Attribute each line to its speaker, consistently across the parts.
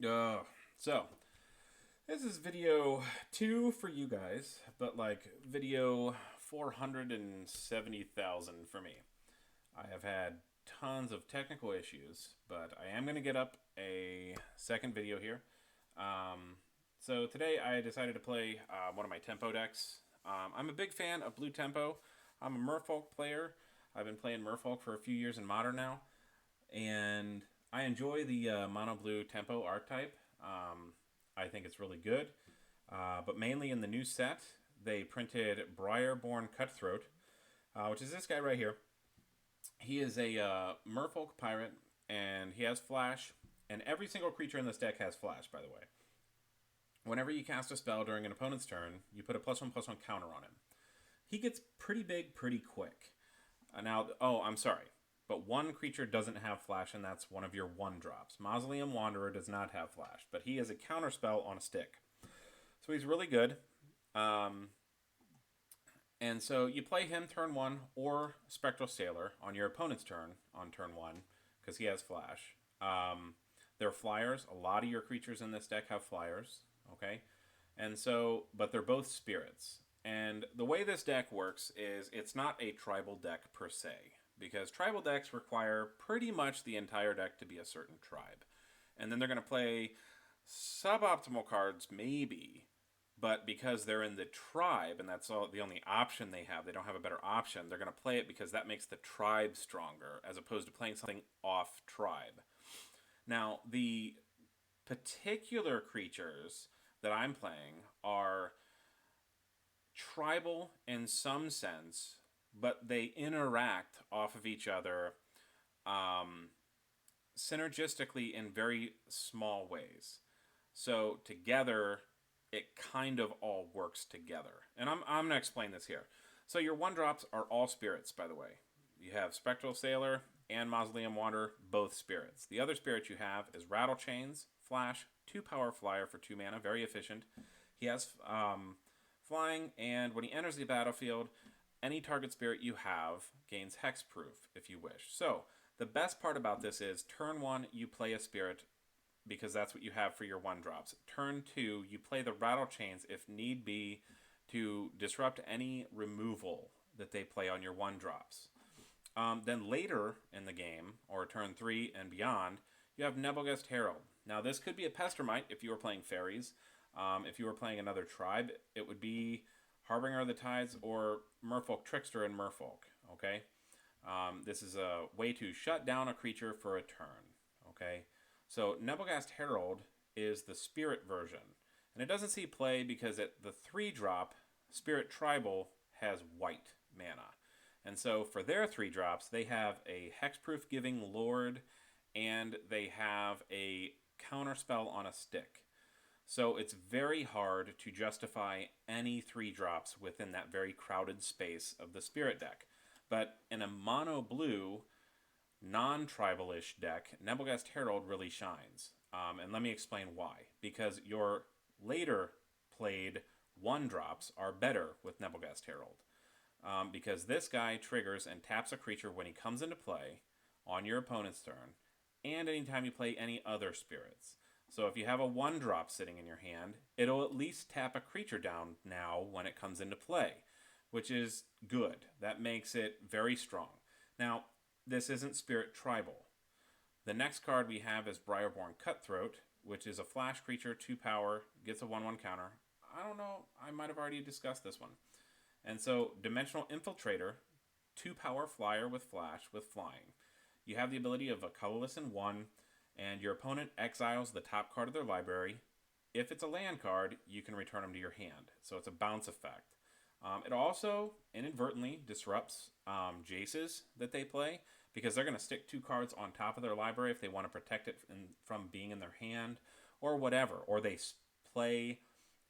Speaker 1: So this is video 2 for you guys, but like video 470,000 for me. I have had tons of technical issues, but I am going to get up a second video here. So today I decided to play one of my tempo decks. I'm a big fan of blue tempo. I'm a merfolk player. I've been playing merfolk for a few years in modern now, and I enjoy the mono blue tempo archetype. I think it's really good. But mainly in the new set, they printed Briarborn Cutthroat, which is this guy right here. He is a merfolk pirate, and he has flash. And every single creature in this deck has flash, by the way. Whenever you cast a spell during an opponent's turn, you put a +1/+1 counter on him. He gets pretty big pretty quick. I'm sorry. But one creature doesn't have flash, and that's one of your 1-drops. Mausoleum Wanderer does not have flash, but he has a counter spell on a stick. So he's really good. And so you play him turn 1 or Spectral Sailor on your opponent's turn on turn 1 because he has flash. They're flyers. A lot of your creatures in this deck have flyers. Okay? And so, but they're both spirits. And the way this deck works is it's not a tribal deck per se, because tribal decks require pretty much the entire deck to be a certain tribe. And then they're going to play suboptimal cards, maybe, but because they're in the tribe and that's the only option they have, they don't have a better option, they're going to play it because that makes the tribe stronger, as opposed to playing something off tribe. Now, the particular creatures that I'm playing are tribal in some sense, but they interact off of each other synergistically in very small ways. So together, it kind of all works together. And I'm going to explain this here. So your 1-drops are all spirits, by the way. You have Spectral Sailor and Mausoleum Wanderer, both spirits. The other spirit you have is Rattle Chains, Flash, 2-power flyer for 2 mana, very efficient. He has flying, and when he enters the battlefield, any target spirit you have gains hexproof if you wish. So the best part about this is turn 1, you play a spirit because that's what you have for your 1-drops. Turn 2, you play the Rattle Chains if need be to disrupt any removal that they play on your 1-drops. Then later in the game, or turn 3 and beyond, you have Nebelgast Herald. Now this could be a Pestermite if you were playing fairies. If you were playing another tribe, it would be Harbinger of the Tides or Merfolk Trickster and Merfolk. Okay, this is a way to shut down a creature for a turn. Okay, so Nebelgast Herald is the spirit version, and it doesn't see play because at the 3-drop, Spirit Tribal has white mana. And so for their 3-drops, they have a hexproof giving Lord, and they have a counterspell on a stick. So it's very hard to justify any 3-drops within that very crowded space of the Spirit deck. But in a mono blue, non-tribal-ish deck, Nebelgast Herald really shines. And let me explain why. Because your later played 1-drops are better with Nebelgast Herald. Because this guy triggers and taps a creature when he comes into play on your opponent's turn, and anytime you play any other spirits. So if you have a 1-drop sitting in your hand, it'll at least tap a creature down now when it comes into play, which is good. That makes it very strong. Now, this isn't Spirit Tribal. The next card we have is Briarborn Cutthroat, which is a flash creature, 2-power, gets a 1/1 counter. I don't know, I might have already discussed this one. And so, Dimensional Infiltrator, 2-power flyer with flash, with flying. You have the ability of a colorless in 1, and your opponent exiles the top card of their library. If it's a land card, you can return them to your hand. So it's a bounce effect. It also inadvertently disrupts Jaces that they play, because they're going to stick 2 cards on top of their library if they want to protect it from being in their hand, or whatever. Or they play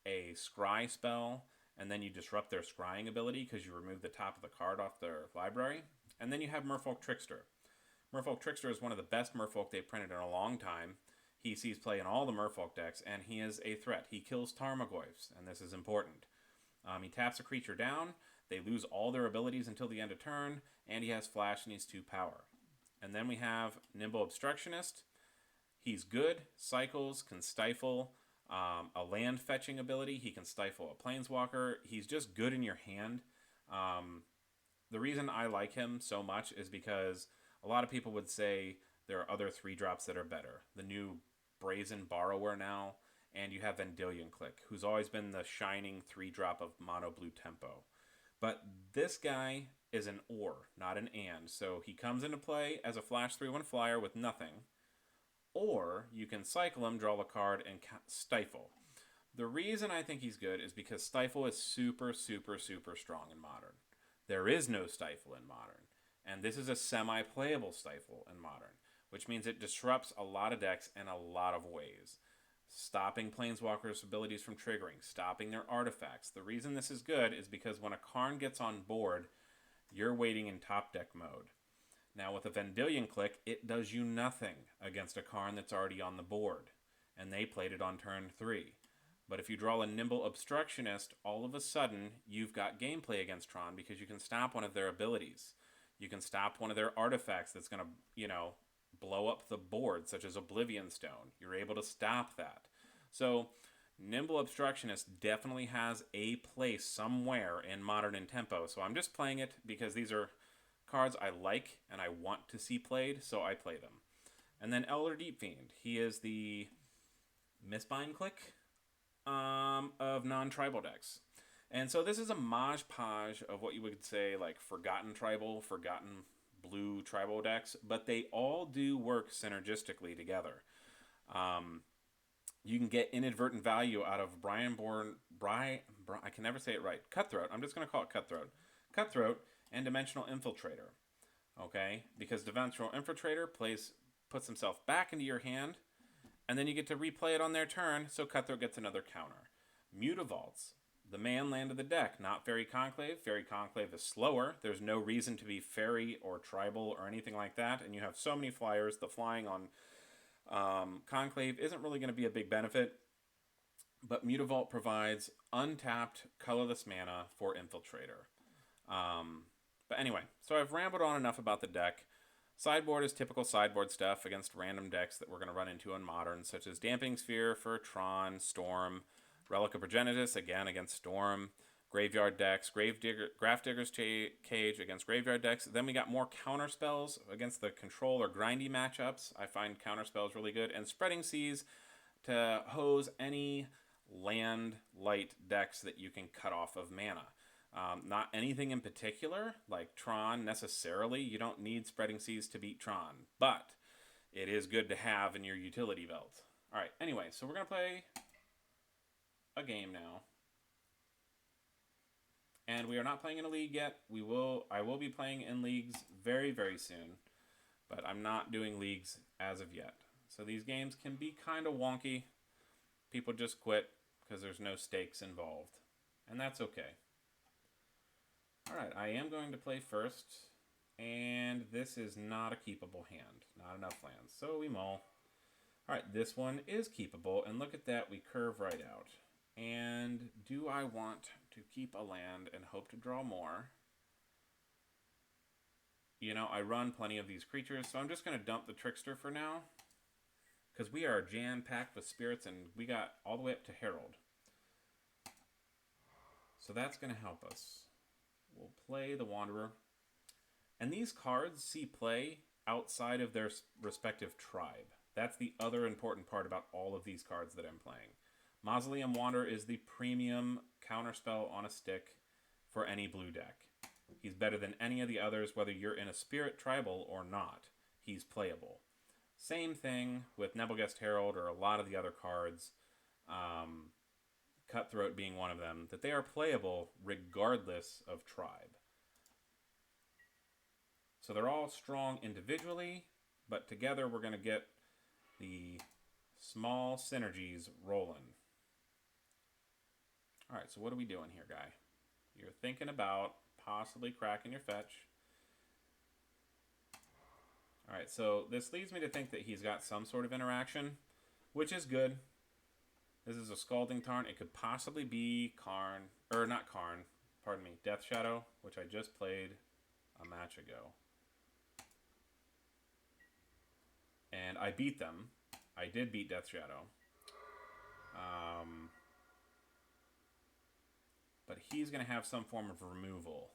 Speaker 1: a scry spell, and then you disrupt their scrying ability because you remove the top of the card off their library. And then you have Merfolk Trickster. Merfolk Trickster is one of the best Merfolk they've printed in a long time. He sees play in all the Merfolk decks, and he is a threat. He kills Tarmogoyfs, and this is important. He taps a creature down, they lose all their abilities until the end of turn, and he has flash and he's 2-power. And then we have Nimble Obstructionist. He's good, cycles, can stifle a land fetching ability. He can stifle a planeswalker. He's just good in your hand. The reason I like him so much is because a lot of people would say there are other 3-drops that are better. The new Brazen Borrower now, and you have Vendilion Click, who's always been the shining 3-drop of mono blue tempo. But this guy is an or, not an and. So he comes into play as a flash 3/1 flyer with nothing. Or you can cycle him, draw a card, and stifle. The reason I think he's good is because stifle is super, super, super strong in modern. There is no stifle in modern. And this is a semi-playable stifle in modern, which means it disrupts a lot of decks in a lot of ways. Stopping planeswalkers' abilities from triggering, stopping their artifacts. The reason this is good is because when a Karn gets on board, you're waiting in top deck mode. Now with a Vendilion Click, it does you nothing against a Karn that's already on the board, and they played it on turn 3. But if you draw a Nimble Obstructionist, all of a sudden you've got gameplay against Tron because you can stop one of their abilities. You can stop one of their artifacts that's going to, blow up the board, such as Oblivion Stone. You're able to stop that. So Nimble Obstructionist definitely has a place somewhere in Modern and Tempo. So I'm just playing it because these are cards I like and I want to see played, so I play them. And then Elder Deep Fiend. He is the Mistbind Click of non-tribal decks. And so this is a modge-podge of what you would say like Forgotten Tribal, Forgotten Blue tribal decks, but they all do work synergistically together. You can get inadvertent value out of I can never say it right. Cutthroat. I'm just going to call it Cutthroat. Cutthroat and Dimensional Infiltrator. Okay? Because Dimensional Infiltrator puts himself back into your hand, and then you get to replay it on their turn, so Cutthroat gets another counter. Mutavaults. The man land of the deck, not Fairy Conclave. Fairy Conclave is slower. There's no reason to be Fairy or Tribal or anything like that, and you have so many flyers. The flying on Conclave isn't really going to be a big benefit, but Mutavault provides untapped, colorless mana for Infiltrator. But anyway, so I've rambled on enough about the deck. Sideboard is typical sideboard stuff against random decks that we're going to run into in Modern, such as Damping Sphere for Tron, Storm, Relic of Progenitus, again against Storm, Graveyard decks, Grafdigger's Cage against Graveyard decks. Then we got more counter spells against the control or grindy matchups. I find counter spells really good. And Spreading Seas to hose any land light decks that you can cut off of mana. Not anything in particular, like Tron necessarily. You don't need Spreading Seas to beat Tron, but it is good to have in your utility belt. Alright, anyway, so we're going to play a game now. And we are not playing in a league yet. I will be playing in leagues very, very soon, but I'm not doing leagues as of yet. So these games can be kind of wonky. People just quit because there's no stakes involved, and that's okay. Alright, I am going to play first, and this is not a keepable hand. Not enough lands, so we mull. Alright, this one is keepable, and look at that, we curve right out. And do I want to keep a land and hope to draw more? You know, I run plenty of these creatures, so I'm just going to dump the Trickster for now, because we are jam-packed with spirits, and we got all the way up to Herald. So that's going to help us. We'll play the Wanderer. And these cards see play outside of their respective tribe. That's the other important part about all of these cards that I'm playing. Mausoleum Wanderer is the premium counterspell on a stick for any blue deck. He's better than any of the others, whether you're in a Spirit Tribal or not. He's playable. Same thing with Nebelgest Herald or a lot of the other cards, Cutthroat being one of them, that they are playable regardless of tribe. So they're all strong individually, but together we're going to get the small synergies rolling. Alright, so what are we doing here, guy? You're thinking about possibly cracking your fetch. Alright, so this leads me to think that he's got some sort of interaction, which is good. This is a Scalding Tarn. It could possibly be Karn, or not Karn, pardon me, Death Shadow, which I just played a match ago. And I beat them. I did beat Death Shadow. But he's going to have some form of removal,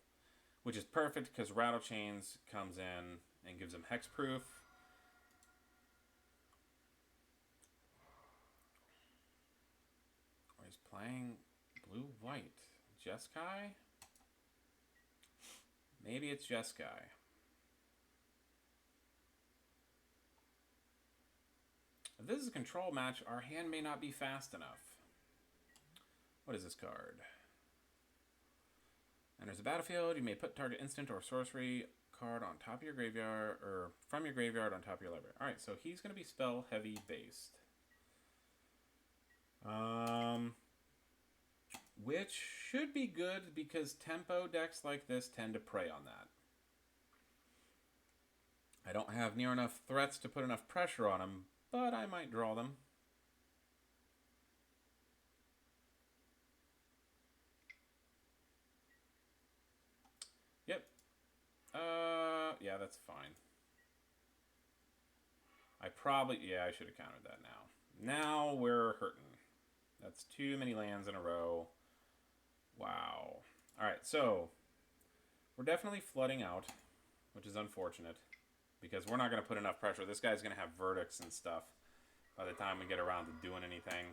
Speaker 1: which is perfect because Rattle Chains comes in and gives him hexproof. Or he's playing blue-white. Jeskai? Maybe it's Jeskai. If this is a control match, our hand may not be fast enough. What is this card? Enters the battlefield, you may put target instant or sorcery card on top of your graveyard, or from your graveyard on top of your library. Alright, so he's going to be spell heavy based. Which should be good because tempo decks like this tend to prey on that. I don't have near enough threats to put enough pressure on him, but I might draw them. Yep. Yeah, that's fine. I should have countered that now. Now we're hurting. That's too many lands in a row. Wow. Alright, so we're definitely flooding out, which is unfortunate because we're not going to put enough pressure. This guy's going to have verdicts and stuff by the time we get around to doing anything.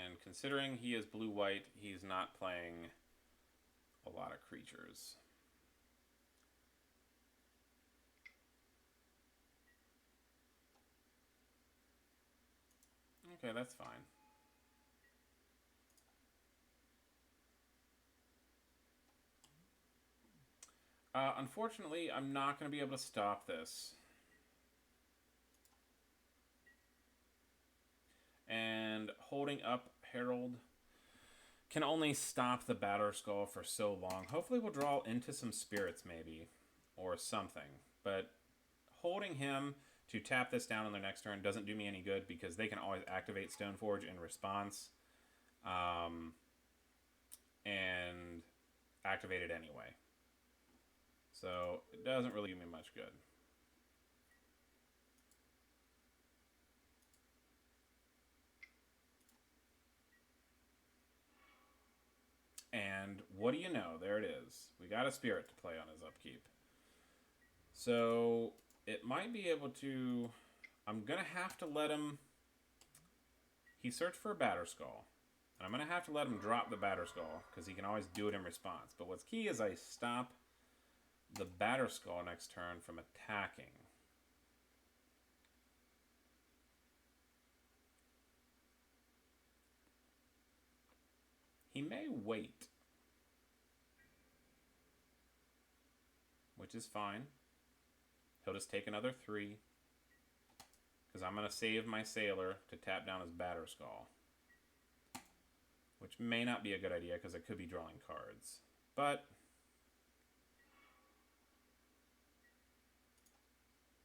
Speaker 1: And considering he is blue-white, he's not playing a lot of creatures. Okay, that's fine. Unfortunately, I'm not going to be able to stop this. And holding up Herald can only stop the Batterskull for so long. Hopefully we'll draw into some spirits maybe, or something. But holding him to tap this down on their next turn doesn't do me any good because they can always activate Stoneforge in response. And activate it anyway. So it doesn't really do me much good. And what do you know? There it is. We got a spirit to play on his upkeep. So it might be able to... I'm going to have to let him... He searched for a Batterskull. And I'm going to have to let him drop the Batterskull because he can always do it in response. But what's key is I stop the Batterskull next turn from attacking. He may wait, which is fine. He'll just take another 3, because I'm going to save my Sailor to tap down his Batterskull, which may not be a good idea because I could be drawing cards. But,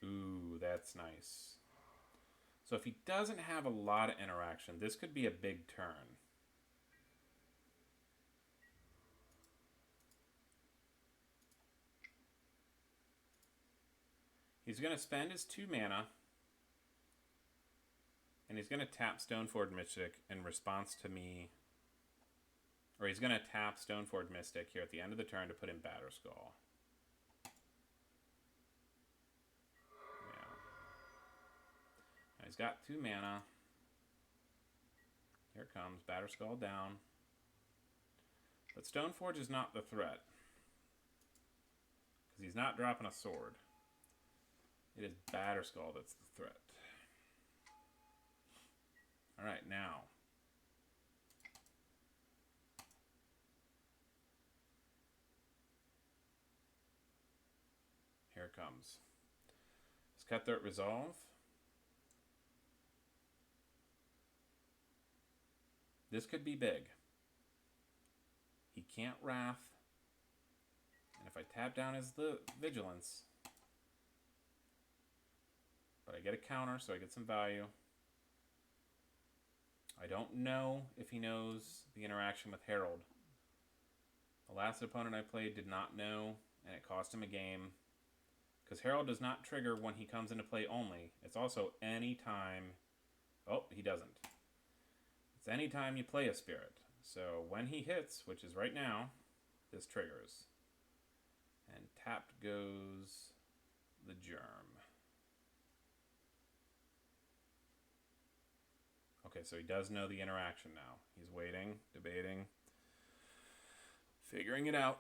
Speaker 1: ooh, that's nice. So if he doesn't have a lot of interaction, this could be a big turn. He's going to spend his 2 mana, and he's going to tap Stoneforge Mystic in response to me. Or he's going to tap Stoneforge Mystic here at the end of the turn to put in Batterskull. Yeah. Now he's got 2 mana. Here it comes, Batterskull down. But Stoneforge is not the threat, because he's not dropping a sword. It is Batterskull that's the threat. Alright, now. Here it comes. Does Cutthroat resolve? This could be big. He can't Wrath. And if I tap down his Vigilance... But I get a counter, so I get some value. I don't know if he knows the interaction with Herald. The last opponent I played did not know, and it cost him a game. Because Herald does not trigger when he comes into play only. It's also any time. Oh, he doesn't. It's any time you play a spirit. So when he hits, which is right now, this triggers. And tapped goes the germ. Okay, so he does know the interaction now. He's waiting, debating, figuring it out.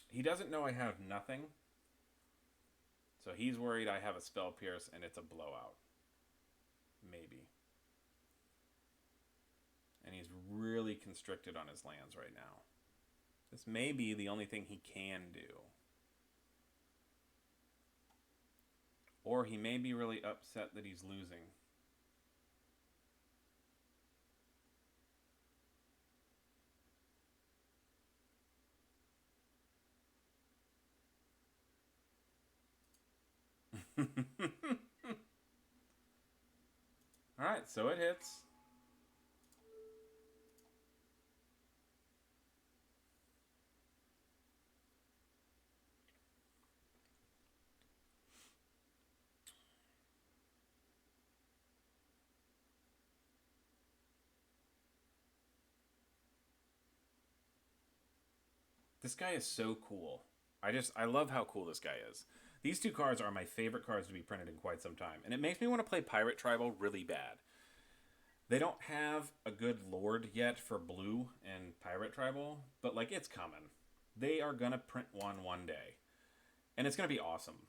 Speaker 1: He doesn't know I have nothing. So he's worried I have a Spell Pierce and it's a blowout. Maybe. And he's really constricted on his lands right now. This may be the only thing he can do. Or he may be really upset that he's losing. Alright, so it hits. This guy is so cool. I love how cool this guy is. These two cards are my favorite cards to be printed in quite some time. And it makes me want to play Pirate Tribal really bad. They don't have a good Lord yet for blue and Pirate Tribal, but like it's coming. They are going to print one day. And it's going to be awesome.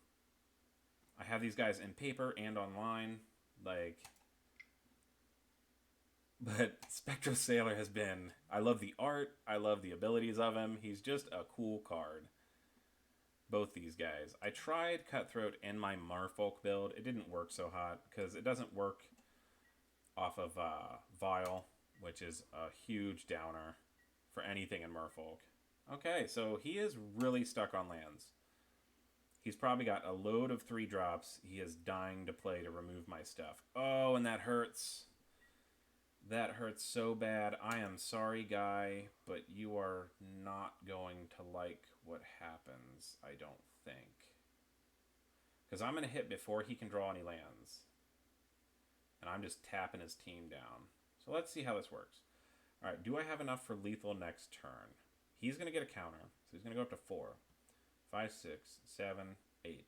Speaker 1: I have these guys in paper and online. Like, but Spectral Sailor has been... I love the art. I love the abilities of him. He's just a cool card. Both these guys. I tried Cutthroat in my Merfolk build. It didn't work so hot because it doesn't work off of Vial, which is a huge downer for anything in Merfolk. Okay, so he is really stuck on lands. He's probably got a load of 3-drops. He is dying to play to remove my stuff. Oh, and that hurts. That hurts so bad. I am sorry, guy, but you are not going to like what happens, I don't think. Because I'm going to hit before he can draw any lands. And I'm just tapping his team down. So let's see how this works. Alright, do I have enough for lethal next turn? He's going to get a counter. So he's going to go up to 4. 5, 6, 7, 8.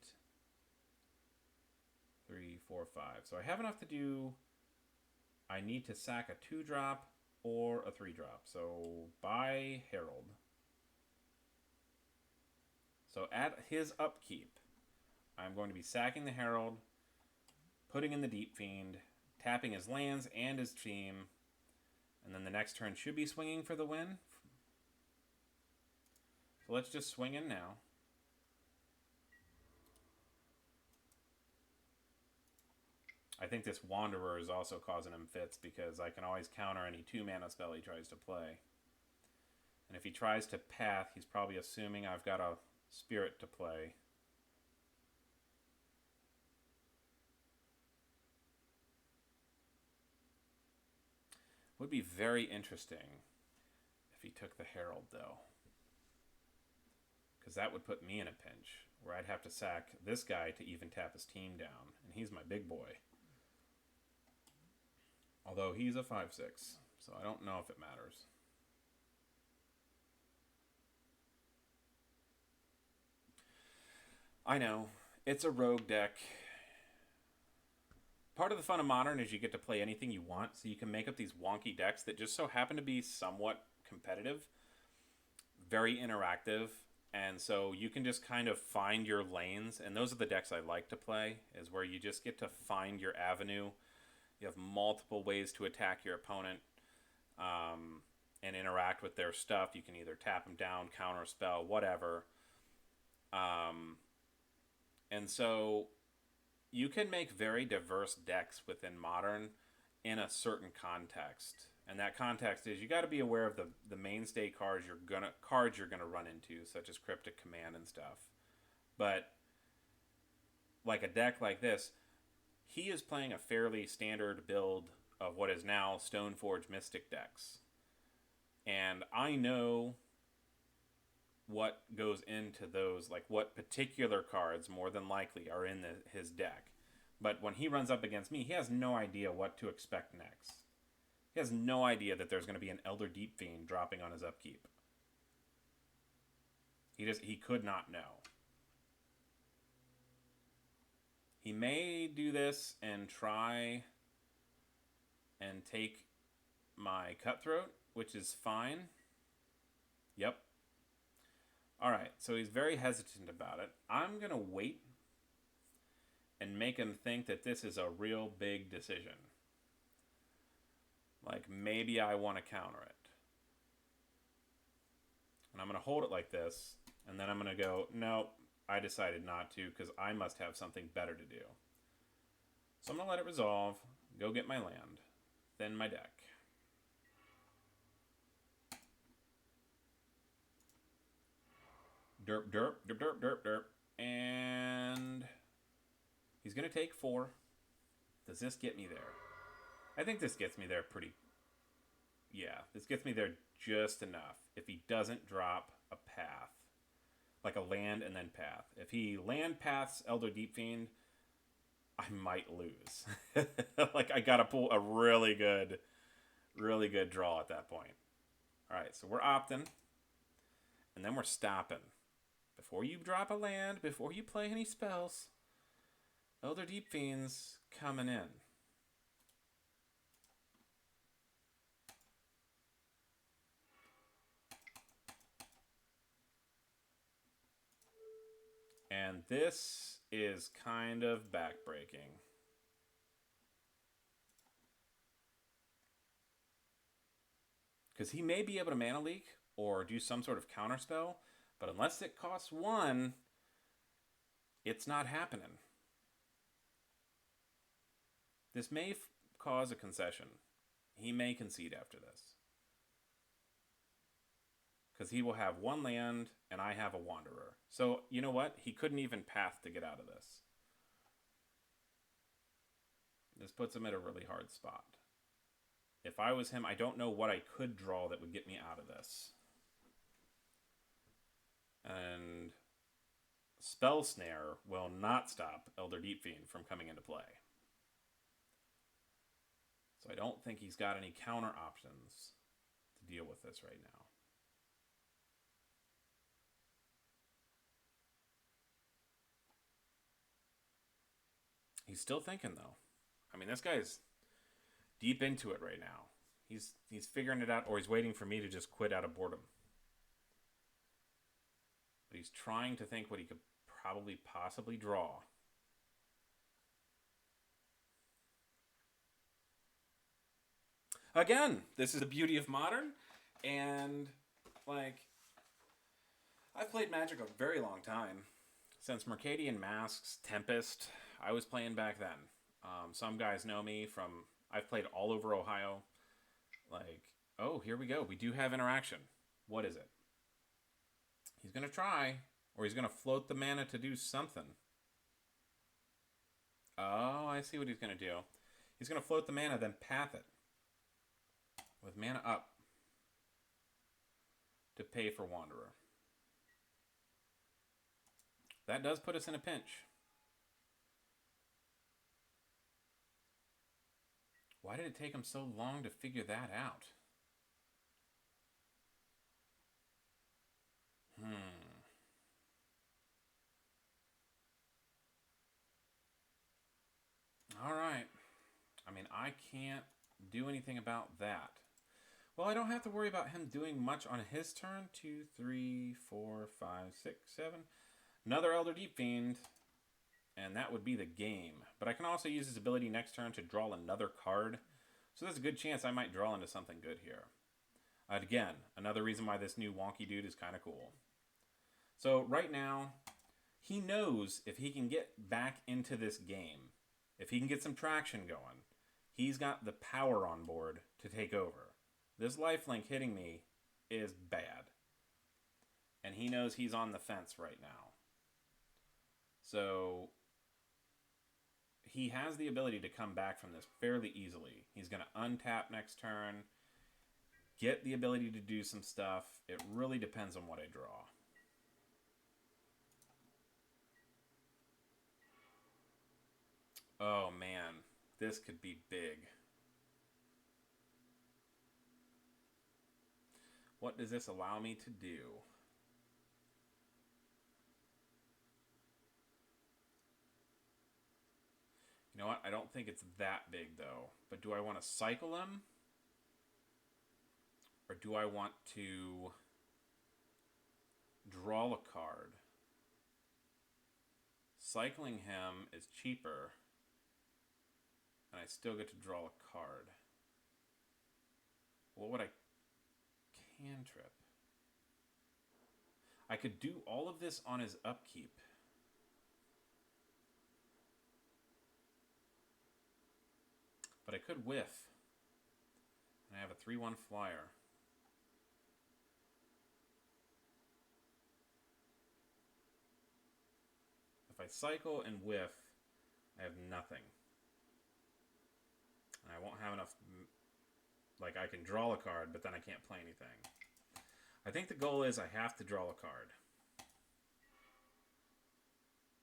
Speaker 1: 3, 4, 5. So I have enough to do... I need to sack a 2-drop or a 3-drop. So buy Herald. So at his upkeep, I'm going to be sacking the Herald, putting in the Deep Fiend, tapping his lands and his team, and then the next turn should be swinging for the win. So let's just swing in now. I think this Wanderer is also causing him fits because I can always counter any 2-mana spell he tries to play. And if he tries to path, he's probably assuming I've got a spirit to play. Would be very interesting if he took the Herald, though. Because that would put me in a pinch, where I'd have to sack this guy to even tap his team down. And he's my big boy. Although he's a 5-6, so I don't know if it matters. I know, it's a rogue deck. Part of the fun of Modern is you get to play anything you want, so you can make up these wonky decks that just so happen to be somewhat competitive, very interactive, and so you can just kind of find your lanes, and those are the decks I like to play, is where you just get to find your avenue. You have multiple ways to attack your opponent and interact with their stuff. You can either tap them down, counter spell, whatever. And so you can make very diverse decks within Modern in a certain context. And that context is you got to be aware of the mainstay cards you're gonna run into, such as Cryptic Command and stuff. But like a deck like this, he is playing a fairly standard build of what is now Stoneforge Mystic decks. And I know what goes into those, like what particular cards more than likely are in his deck. But when he runs up against me, he has no idea what to expect next. He has no idea that there's going to be an Elder Deep Fiend dropping on his upkeep. He could not know. He may do this and try and take my Cutthroat, which is fine. Yep. Alright, so he's very hesitant about it. I'm going to wait and make him think that this is a real big decision. Like, maybe I want to counter it. And I'm going to hold it like this, and then I'm going to go, no, I decided not to because I must have something better to do. So I'm going to let it resolve, go get my land, then my deck. Derp, derp, derp, derp, derp, derp. And he's going to take 4. Does this get me there? I think this gets me there pretty... Yeah, this gets me there just enough. If he doesn't drop a path. Like a land and then path. If he land paths Elder Deep Fiend, I might lose. Like, I got to pull a really good draw at that point. Alright, so we're opting. And then we're stopping. Before you drop a land, before you play any spells, Elder Deep Fiend's coming in. And this is kind of backbreaking. Because he may be able to mana leak or do some sort of counter spell, but unless it costs 1, it's not happening. This may cause a concession. He may concede after this. Because he will have 1 land, and I have a Wanderer. So, you know what? He couldn't even path to get out of this. This puts him at a really hard spot. If I was him, I don't know what I could draw that would get me out of this. And Spell Snare will not stop Elder Deep Fiend from coming into play. So I don't think he's got any counter options to deal with this right now. He's still thinking, though. I mean, this guy's deep into it right now. He's figuring it out, or he's waiting for me to just quit out of boredom. But he's trying to think what he could probably possibly draw. Again, this is the beauty of Modern, and, like, I've played Magic a very long time. Since Mercadian Masks, Tempest, I was playing back then. Some guys know me from... I've played all over Ohio. Like, oh, here we go. We do have interaction. What is it? He's going to try, or he's going to float the mana to do something. Oh, I see what he's going to do. He's going to float the mana, then path it. With mana up. To pay for Wanderer. That does put us in a pinch. Why did it take him so long to figure that out? Alright. I mean, I can't do anything about that. Well, I don't have to worry about him doing much on his turn. 2, 3, 4, 5, 6, 7. Another Elder Deep Fiend. And that would be the game. But I can also use his ability next turn to draw another card. So there's a good chance I might draw into something good here. Again, another reason why this new wonky dude is kind of cool. So right now, he knows if he can get back into this game, if he can get some traction going, he's got the power on board to take over. This lifelink hitting me is bad. And he knows he's on the fence right now. So he has the ability to come back from this fairly easily. He's going to untap next turn, get the ability to do some stuff. It really depends on what I draw. Oh man, this could be big. What does this allow me to do? You know what? I don't think it's that big though. But do I want to cycle him? Or do I want to draw a card? Cycling him is cheaper. And I still get to draw a card. What would I cantrip? I could do all of this on his upkeep. But I could whiff. And I have a 3/1 flyer. If I cycle and whiff, I have nothing. And I won't have enough... Like, I can draw a card, but then I can't play anything. I think the goal is I have to draw a card.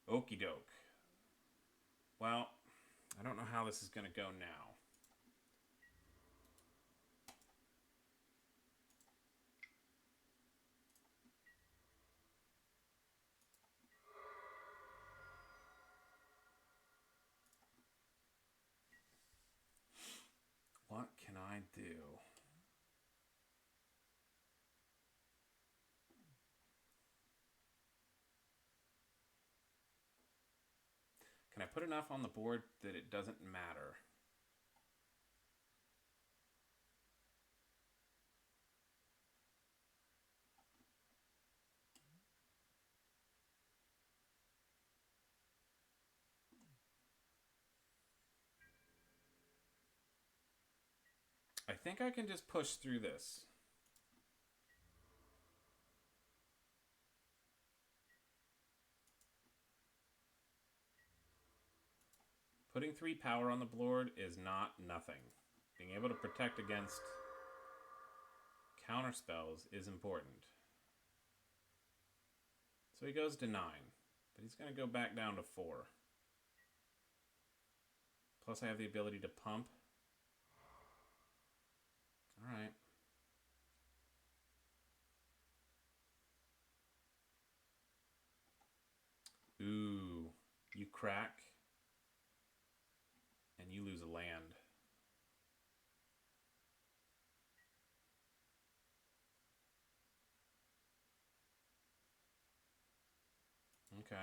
Speaker 1: Okie doke. Well, I don't know how this is going to go now. What can I do? Can I put enough on the board that it doesn't matter? I think I can just push through this. Putting 3 power on the board is not nothing. Being able to protect against counter spells is important. So he goes to 9, but he's going to go back down to 4. Plus I have the ability to pump. Alright. Ooh, you crack. And you lose a land. Okay.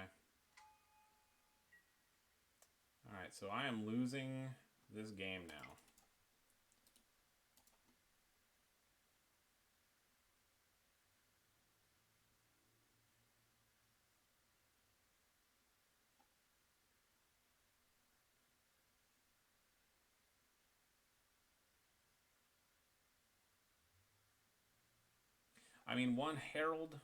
Speaker 1: Alright, so I am losing this game now. I mean, one Herald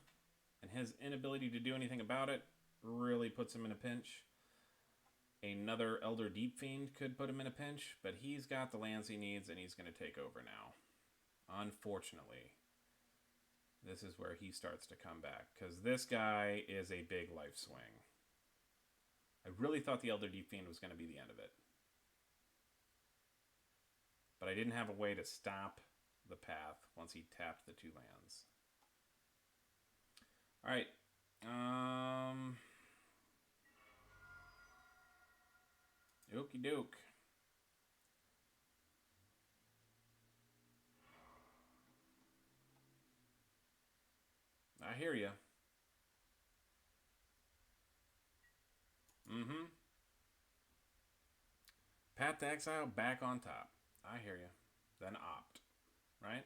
Speaker 1: and his inability to do anything about it really puts him in a pinch. Another Elder Deep Fiend could put him in a pinch, but he's got the lands he needs and he's going to take over now. Unfortunately, this is where he starts to come back, because this guy is a big life swing. I really thought the Elder Deep Fiend was going to be the end of it. But I didn't have a way to stop the path once he tapped the 2 lands. Alright. Okie doke. I hear ya. Mm-hmm. Path to Exile back on top. I hear ya. Then opt. Right?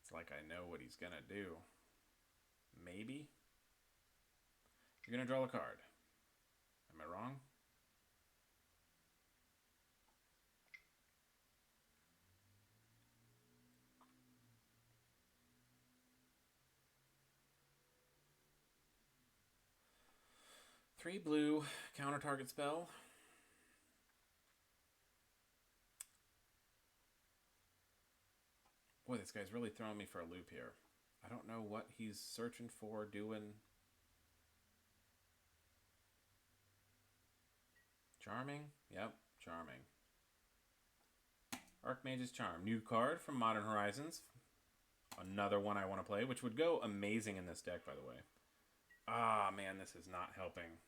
Speaker 1: It's like I know what he's gonna do. Maybe? You're gonna draw a card. Am I wrong? 3 blue, counter target spell. Boy, this guy's really throwing me for a loop here. I don't know what he's searching for, doing. Charming? Yep, charming. Archmage's Charm. New card from Modern Horizons. Another one I want to play, which would go amazing in this deck, by the way. Ah, man, this is not helping.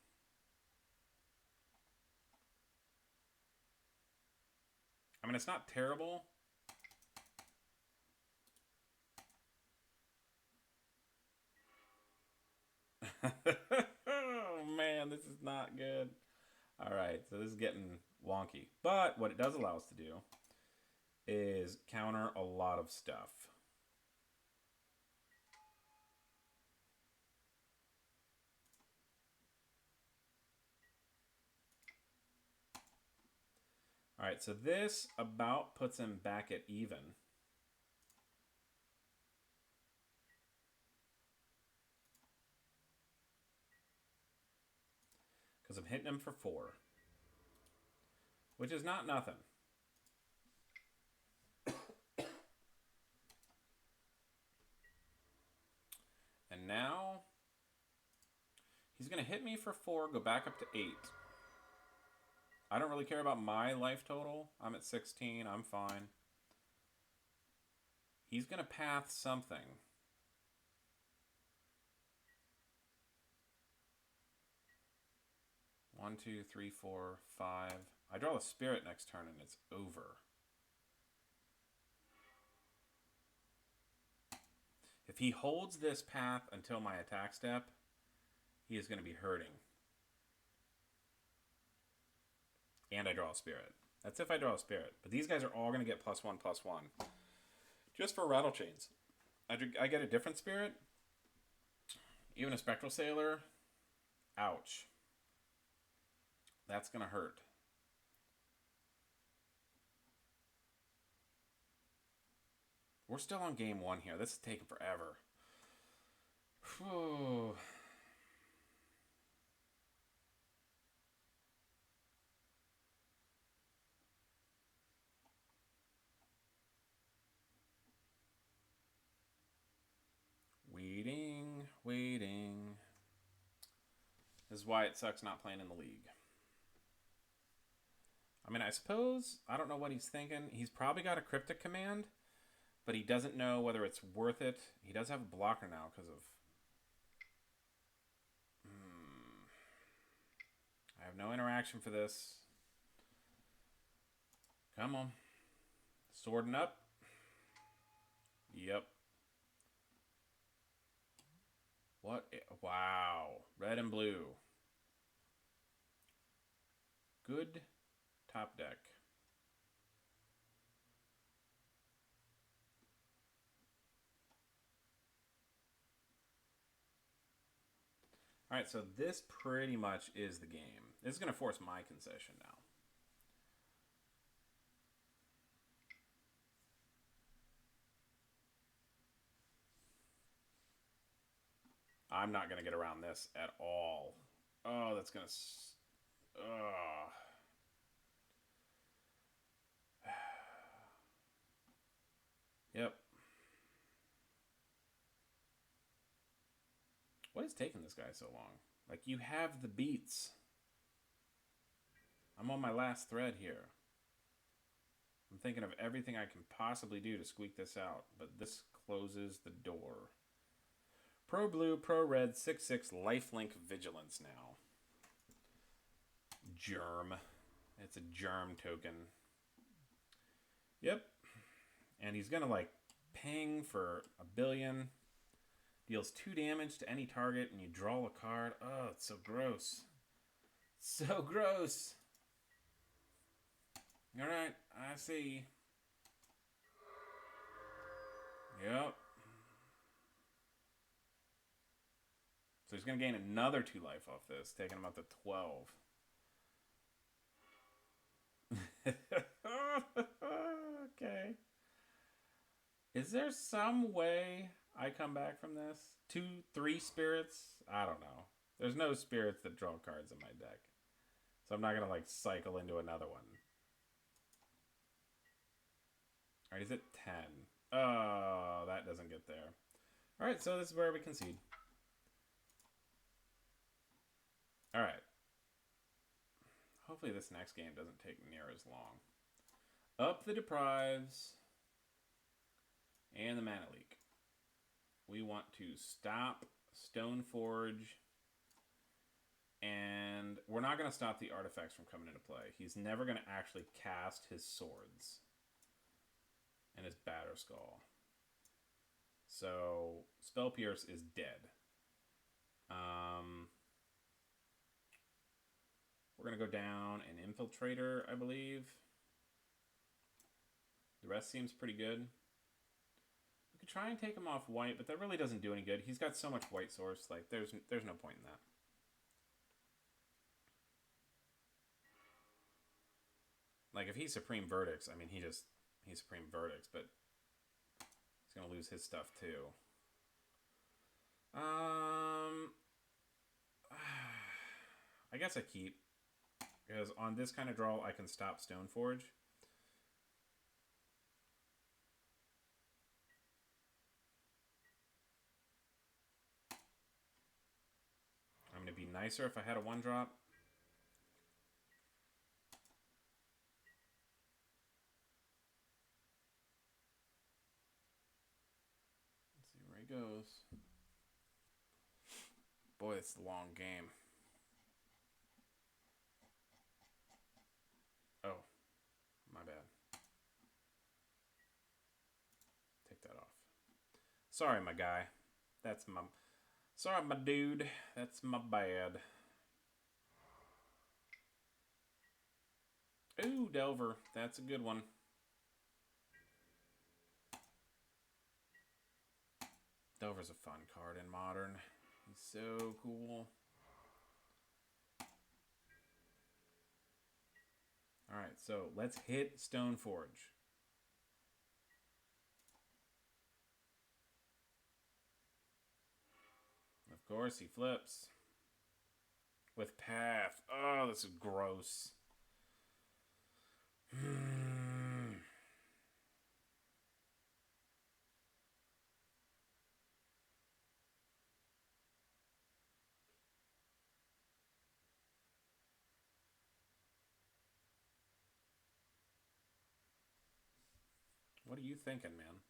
Speaker 1: I mean, it's not terrible. Oh, man, this is not good. All right, so this is getting wonky. But what it does allow us to do is counter a lot of stuff. All right, so this about puts him back at even. Because I'm hitting him for 4. Which is not nothing. And now he's going to hit me for 4, go back up to 8. I don't really care about my life total. I'm at 16. I'm fine. He's going to path something. 1, 2, 3, 4, 5. I draw a spirit next turn and it's over. If he holds this path until my attack step, he is going to be hurting. And I draw a spirit. That's if I draw a spirit. But these guys are all going to get +1/+1. Just for rattle chains. I get a different spirit. Even a Spectral Sailor. Ouch. That's going to hurt. We're still on game 1 here. This is taking forever. Whew. Waiting. This is why it sucks not playing in the league. I mean, I suppose, I don't know what he's thinking. He's probably got a Cryptic Command, but he doesn't know whether it's worth it. He does have a blocker now because of... I have no interaction for this. Come on. Swording up. Yep. What? Wow. Red and blue. Good top deck. Alright, so this pretty much is the game. This is going to force my concession now. I'm not going to get around this at all. Oh, that's going to... Yep. What is taking this guy so long? Like, you have the beats. I'm on my last thread here. I'm thinking of everything I can possibly do to squeak this out, but this closes the door. Pro blue, pro red, 6/6 lifelink vigilance now. Germ. It's a germ token. Yep. And he's gonna like ping for 1 billion. Deals 2 damage to any target and you draw a card. Oh, it's so gross. So gross. Alright, I see. Yep. So he's going to gain another 2 life off this, taking him up to 12. Okay. Is there some way I come back from this? 2, 3 spirits? I don't know. There's no spirits that draw cards in my deck. So I'm not going to, like, cycle into another one. Alright, he's at 10. Oh, that doesn't get there. Alright, so this is where we concede. Alright. Hopefully this next game doesn't take near as long. Up the deprives. And the mana leak. We want to stop Stoneforge. And we're not going to stop the artifacts from coming into play. He's never going to actually cast his swords. And his Batterskull. So, Spell Pierce is dead. We're going to go down an Infiltrator, I believe. The rest seems pretty good. We could try and take him off white, but that really doesn't do any good. He's got so much white source, like, there's no point in that. Like, if he's Supreme Verdicts, I mean, he's Supreme Verdicts, but he's going to lose his stuff, too. I guess I keep. Because on this kind of draw, I can stop Stoneforge. I'm going to be nicer if I had a 1-drop. Let's see where he goes. Boy, it's a long game. Oh, my bad. Take that off. Sorry, my guy. Sorry, my dude. That's my bad. Ooh, Delver. That's a good one. Delver's a fun card in Modern. He's so cool. Alright, so let's hit Stoneforge. Of course, he flips. With Path. Oh, this is gross. What are you thinking, man?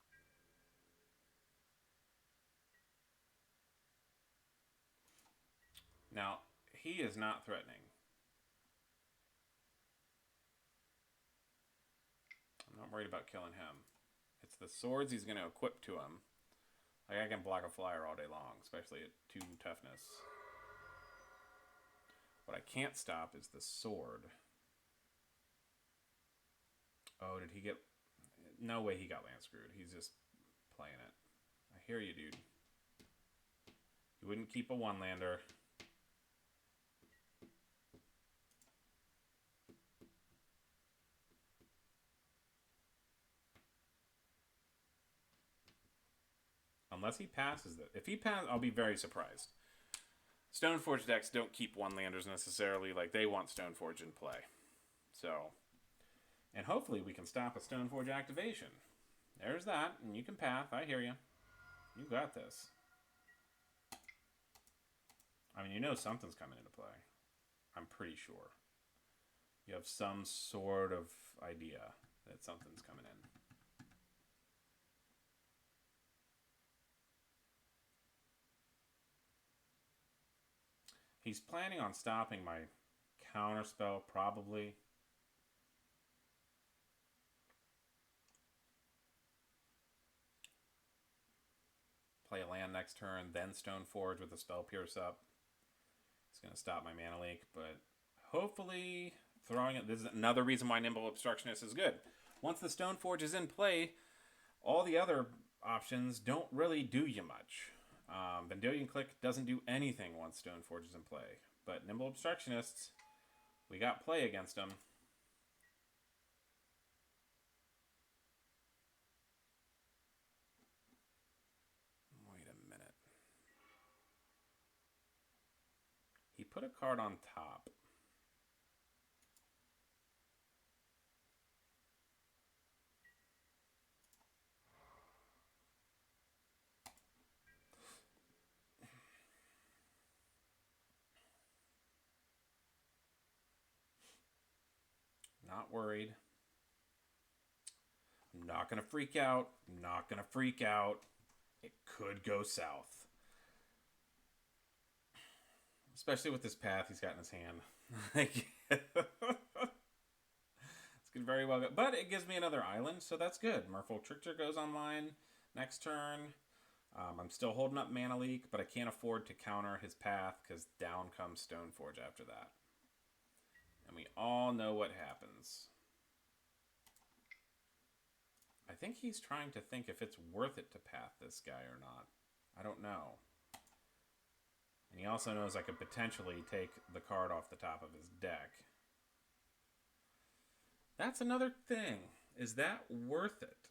Speaker 1: Now, he is not threatening. I'm not worried about killing him. It's the swords he's going to equip to him. Like, I can block a flyer all day long, especially at 2 toughness. What I can't stop is the sword. Oh, did he get... No way he got land screwed. He's just playing it. I hear you, dude. You wouldn't keep a 1-lander. Unless he passes it. If he passes, I'll be very surprised. Stoneforge decks don't keep 1-landers necessarily. Like, they want Stoneforge in play. So, and hopefully we can stop a Stoneforge activation. There's that, and you can path. I hear you. You got this. I mean, you know something's coming into play. I'm pretty sure. You have some sort of idea that something's coming in. He's planning on stopping my counterspell, probably. Play a land next turn, then Stoneforge with a Spell Pierce up. It's going to stop my mana leak, but hopefully throwing it... This is another reason why Nimble Obstructionist is good. Once the Stoneforge is in play, all the other options don't really do you much. Vendilion Click doesn't do anything once Stoneforge is in play. But Nimble Obstructionists, we got play against them. Wait a minute. put a card on top. Not worried. I'm not going to freak out. I'm not going to freak out. It could go south. Especially with this path he's got in his hand. This could very well go. But it gives me another island, so that's good. Merfolk Trickster goes online next turn. I'm still holding up Mana Leak, but I can't afford to counter his path because down comes Stoneforge after that. And we all know what happens. I think he's trying to think if it's worth it to path this guy or not. I don't know. And he also knows I could potentially take the card off the top of his deck. That's another thing. Is that worth it?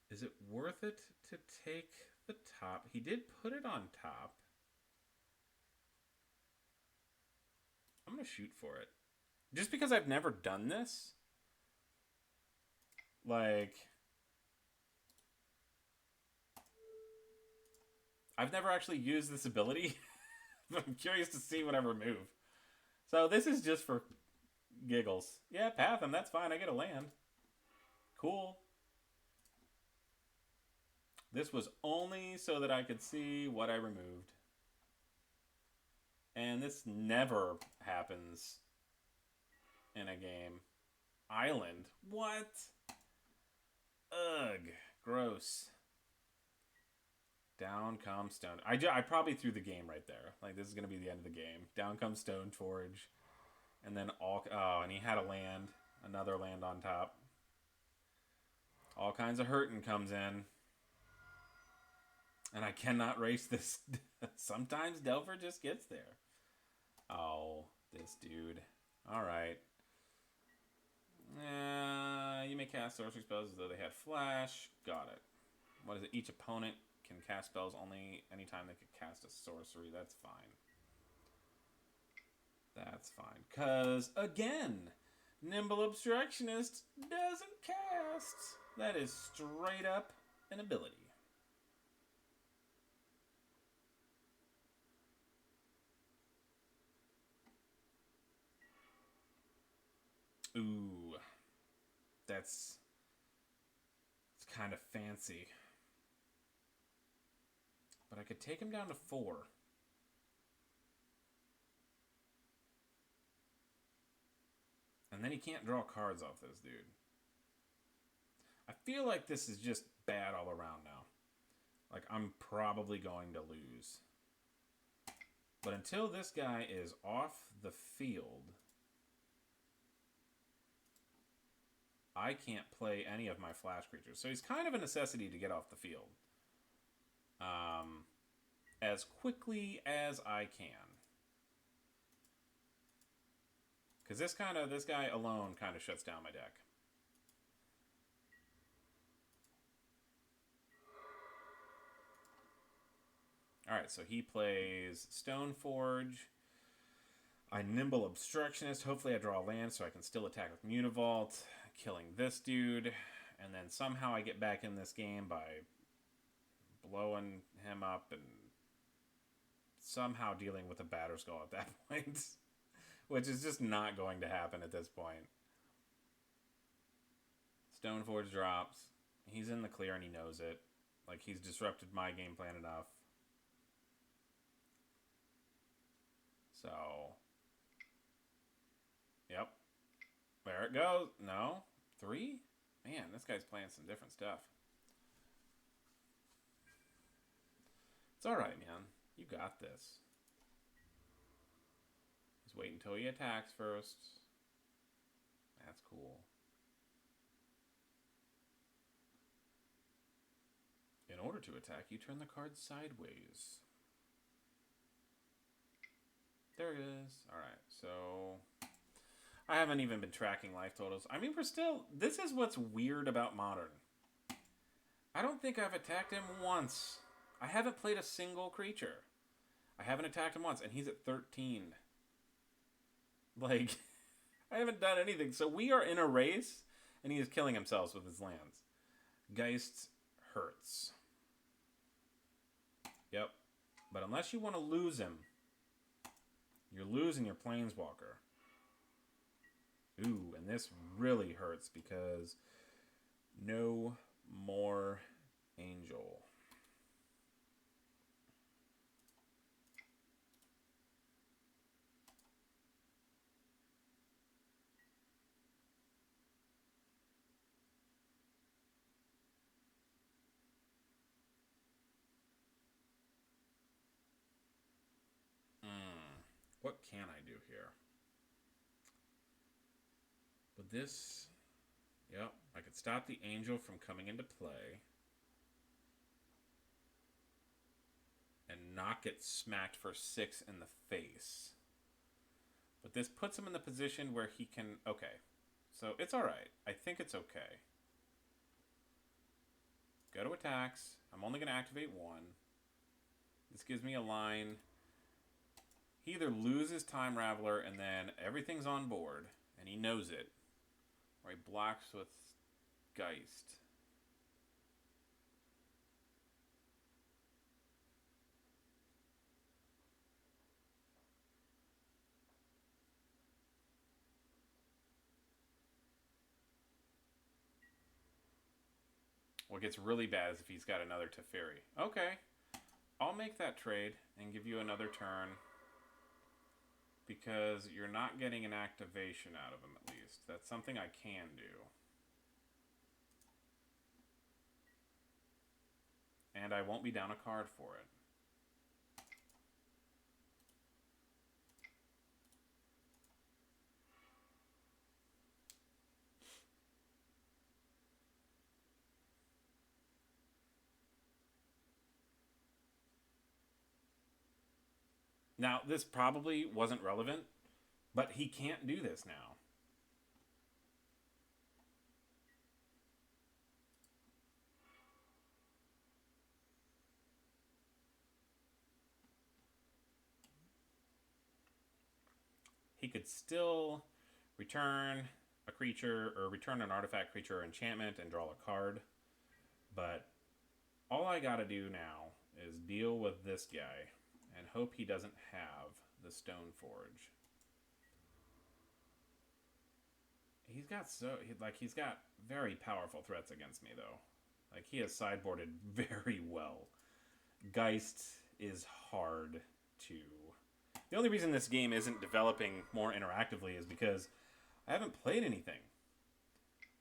Speaker 1: Is it worth it to take the top? He did put it on top. I'm going to shoot for it. Just because I've never done this. Like, I've never actually used this ability. But I'm curious to see what I remove. So this is just for giggles. Yeah, path him. That's fine. I get a land. Cool. This was only so that I could see what I removed. And this never happens in a game. Island? What? Ugh. Gross. Down comes Stone. I probably threw the game right there. Like, this is going to be the end of the game. Down comes Stoneforge. And then all... Oh, and he had a land. Another land on top. All kinds of hurting comes in. And I cannot race this. Sometimes Delver just gets there. Oh, this dude. Alright. You may cast sorcery spells as though they had flash. Got it. What is it? Each opponent can cast spells only anytime they could cast a sorcery. That's fine. That's fine. Because, again, Nimble Obstructionist doesn't cast. That is straight up an ability. Ooh. It's kind of fancy. But I could take him down to 4. And then he can't draw cards off this dude. I feel like this is just bad all around now. Like, I'm probably going to lose. But until this guy is off the field, I can't play any of my flash creatures. So he's kind of a necessity to get off the field. As quickly as I can. Because this guy alone kind of shuts down my deck. Alright, so he plays Stoneforge. I Nimble Obstructionist. Hopefully I draw a land so I can still attack with Mutavault, killing this dude. And then somehow I get back in this game by blowing him up and somehow dealing with a Batterskull at that point. Which is just not going to happen at this point. Stoneforge drops. He's in the clear and he knows it. Like, he's disrupted my game plan enough. So, yep. There it goes. No. 3? Man, this guy's playing some different stuff. It's alright, man. You got this. Just wait until he attacks first. That's cool. In order to attack, you turn the card sideways. There it is. Alright, so I haven't even been tracking life totals. I mean, this is what's weird about Modern. I don't think I've attacked him once I haven't played a single creature. I haven't attacked him once, and he's at 13. Like, I haven't done anything. So we are in a race, and he is killing himself with his lands. Geist hurts. Yep. But unless you want to lose him, you're losing your Planeswalker. Ooh, and this really hurts because no more Angel. What can I do here? With this, yep, I could stop the Angel from coming into play and not get smacked for 6 in the face. But this puts him in the position where he can... Okay, so it's alright. I think it's okay. Go to attacks. I'm only going to activate 1. This gives me a line. He either loses Time Raveler and then everything's on board, and he knows it, or he blocks with Geist. What gets really bad is if he's got another Teferi. Okay, I'll make that trade and give you another turn because you're not getting an activation out of him at least. That's something I can do. And I won't be down a card for it. Now, this probably wasn't relevant, but he can't do this now. He could still return a creature or return an artifact, creature, or enchantment and draw a card. But all I gotta do now is deal with this guy and hope he doesn't have the Stone Forge. He's got very powerful threats against me though. Like he has sideboarded very well. Geist is hard to... The only reason this game isn't developing more interactively is because I haven't played anything.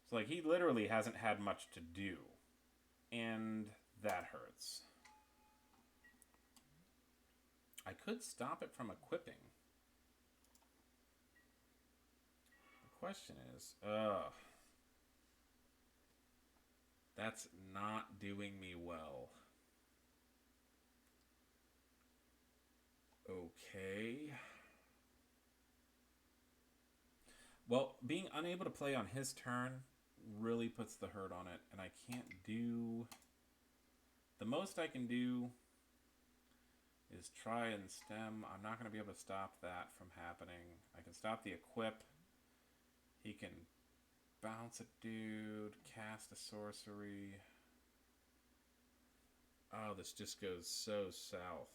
Speaker 1: So like he literally hasn't had much to do. And that hurts. I could stop it from equipping. The question is, that's not doing me well. Okay. Well, being unable to play on his turn really puts the hurt on it, and I can't do... The most I can do is try and stem. I'm not going to be able to stop that from happening. I can stop the equip. He can bounce a dude, cast a sorcery. Oh, this just goes so south.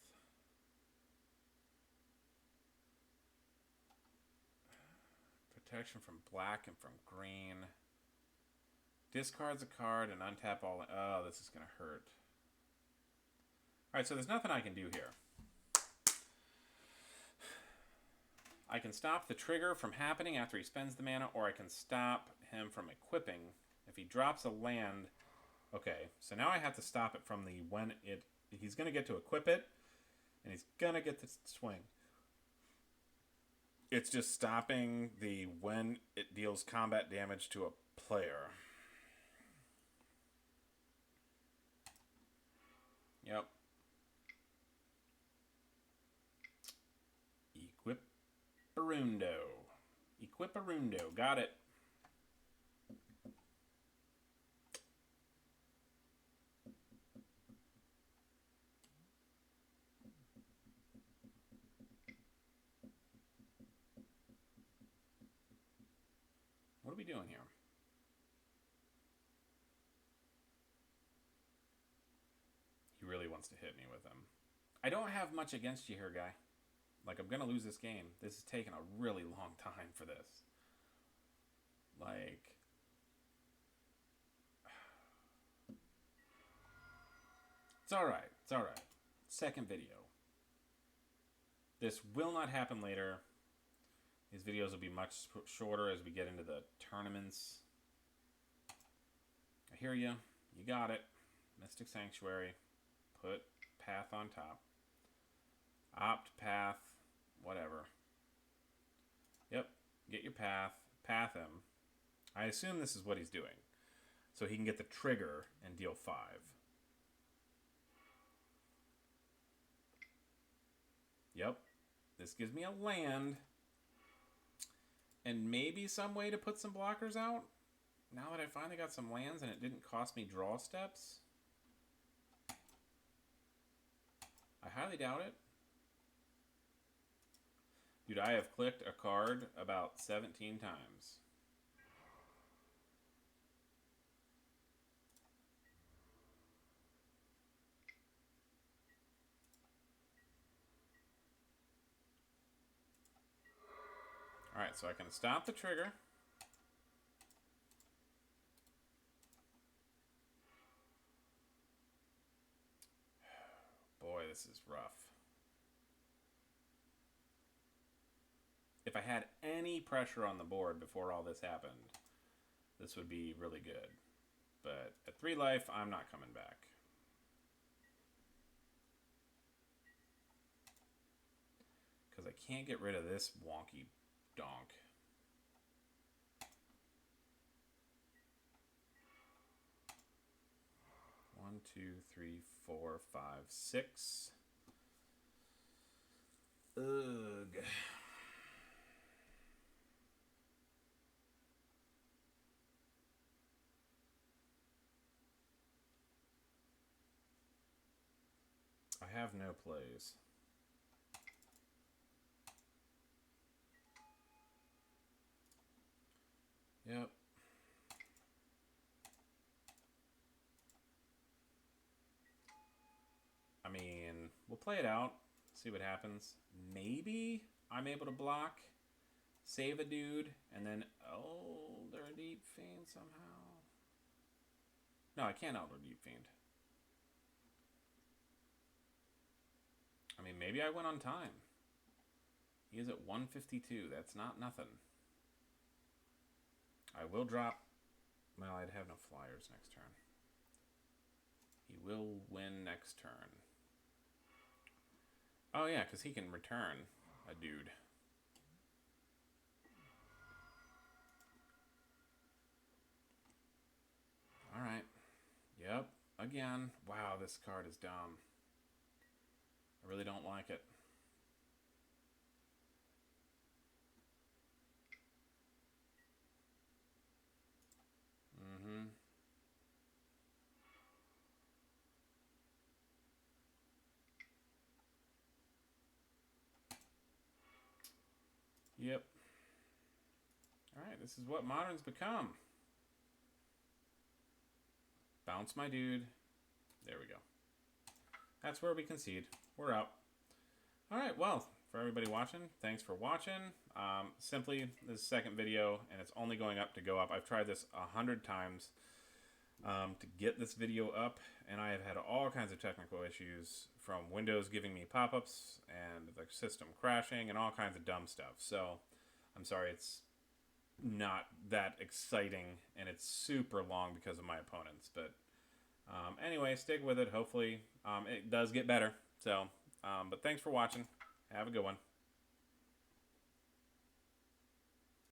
Speaker 1: Protection from black and from green. Discards a card and untap all... Oh, this is going to hurt. Alright, so there's nothing I can do here. I can stop the trigger from happening after he spends the mana, or I can stop him from equipping. If he drops a land... Okay, so now I have to stop it from the when it... He's going to get to equip it, and he's going to get to swing. It's just stopping the when it deals combat damage to a player. Yep. Equiparundo. Equiparundo. Got it. doing here? He really wants to hit me with him. I don't have much against you here, guy. Like, I'm going to lose this game. This is taking a really long time for this. Like... It's alright. It's alright. Second video. This will not happen later. These videos will be much shorter as we get into the tournaments. I hear you. You got it. Mystic Sanctuary. Put path on top. Opt path. Whatever. Yep. Get your path. Path him. I assume this is what he's doing. So he can get the trigger and deal 5. Yep. This gives me a land. And maybe some way to put some blockers out. Now that I finally got some lands and it didn't cost me draw steps. I highly doubt it. Dude, I have clicked a card about 17 times. Alright, so I can stop the trigger. Boy, this is rough. If I had any pressure on the board before all this happened, this would be really good. But at 3 life, I'm not coming back. Because I can't get rid of this wonky donk. One, 2, 3, 4, 5, 6. Ugh. I have no plays. Yep. I mean, we'll play it out, see what happens. Maybe I'm able to block, save a dude, and then, oh, they're a Deep Fiend somehow. No, I can't Elder Deep Fiend. I mean, maybe I went on time. He is at 152. That's not nothing. I will drop... Well, I'd have no flyers next turn. He will win next turn. Oh, yeah, because he can return a dude. Alright. Yep. Again. Wow, this card is dumb. I really don't like it. Mm-hmm. Yep. Alright, this is what Modern's become. Bounce my dude. There we go. That's where we concede. We're out. Alright, well, for everybody watching, thanks for watching. Simply, this is the second video, and it's only going up to go up. I've tried this 100 times to get this video up, and I have had all kinds of technical issues, from Windows giving me pop-ups, and the system crashing, and all kinds of dumb stuff. So, I'm sorry, it's not that exciting, and it's super long because of my opponents. But anyway, stick with it. Hopefully, it does get better. So, but thanks for watching. Have a good one.